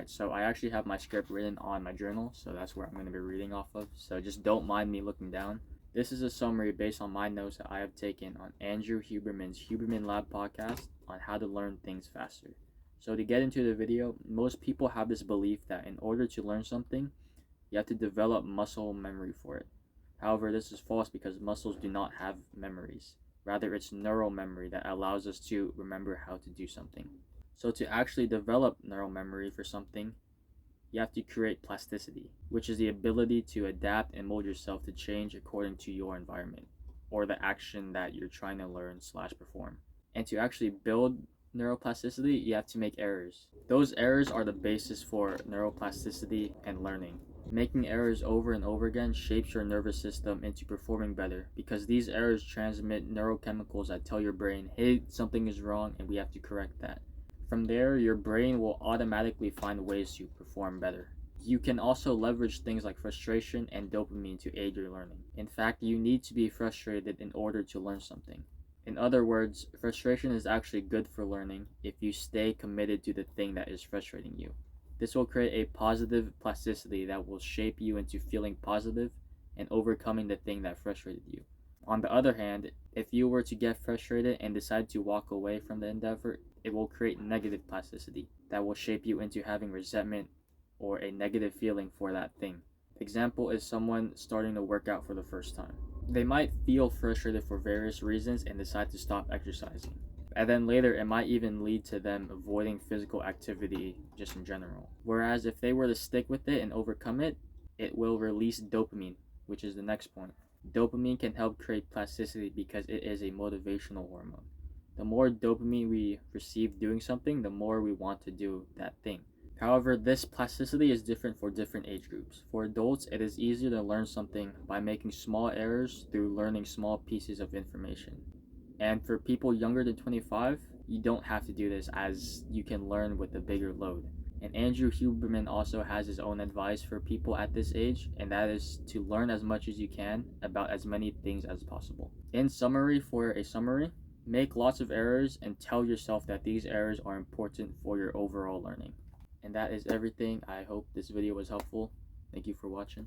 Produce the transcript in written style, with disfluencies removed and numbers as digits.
Alright, so I actually have my script written on my journal, so that's where I'm going to be reading off of, so just don't mind me looking down. This is a summary based on my notes that I have taken on Andrew Huberman's Huberman Lab podcast on how to learn things faster. So to get into the video, most people have this belief that in order to learn something, you have to develop muscle memory for it. However, this is false because muscles do not have memories. Rather, it's neural memory that allows us to remember how to do something. So to actually develop neural memory for something, you have to create plasticity, which is the ability to adapt and mold yourself to change according to your environment or the action that you're trying to learn/perform. And to actually build neuroplasticity, you have to make errors. Those errors are the basis for neuroplasticity and learning. Making errors over and over again shapes your nervous system into performing better because these errors transmit neurochemicals that tell your brain, hey, something is wrong and we have to correct that. From there, your brain will automatically find ways to perform better. You can also leverage things like frustration and dopamine to aid your learning. In fact, you need to be frustrated in order to learn something. In other words, frustration is actually good for learning if you stay committed to the thing that is frustrating you. This will create a positive plasticity that will shape you into feeling positive and overcoming the thing that frustrated you. On the other hand, if you were to get frustrated and decide to walk away from the endeavor, it will create negative plasticity that will shape you into having resentment or a negative feeling for that thing. Example is someone starting to work out for the first time. They might feel frustrated for various reasons and decide to stop exercising. And then later, it might even lead to them avoiding physical activity just in general. Whereas if they were to stick with it and overcome it, it will release dopamine, which is the next point. Dopamine can help create plasticity because it is a motivational hormone. The more dopamine we receive doing something, the more we want to do that thing. However, this plasticity is different for different age groups. For adults, it is easier to learn something by making small errors through learning small pieces of information. And for people younger than 25, you don't have to do this as you can learn with a bigger load. And Andrew Huberman also has his own advice for people at this age, and that is to learn as much as you can about as many things as possible. In summary, for a summary, make lots of errors and tell yourself that these errors are important for your overall learning. And that is everything. I hope this video was helpful. Thank you for watching.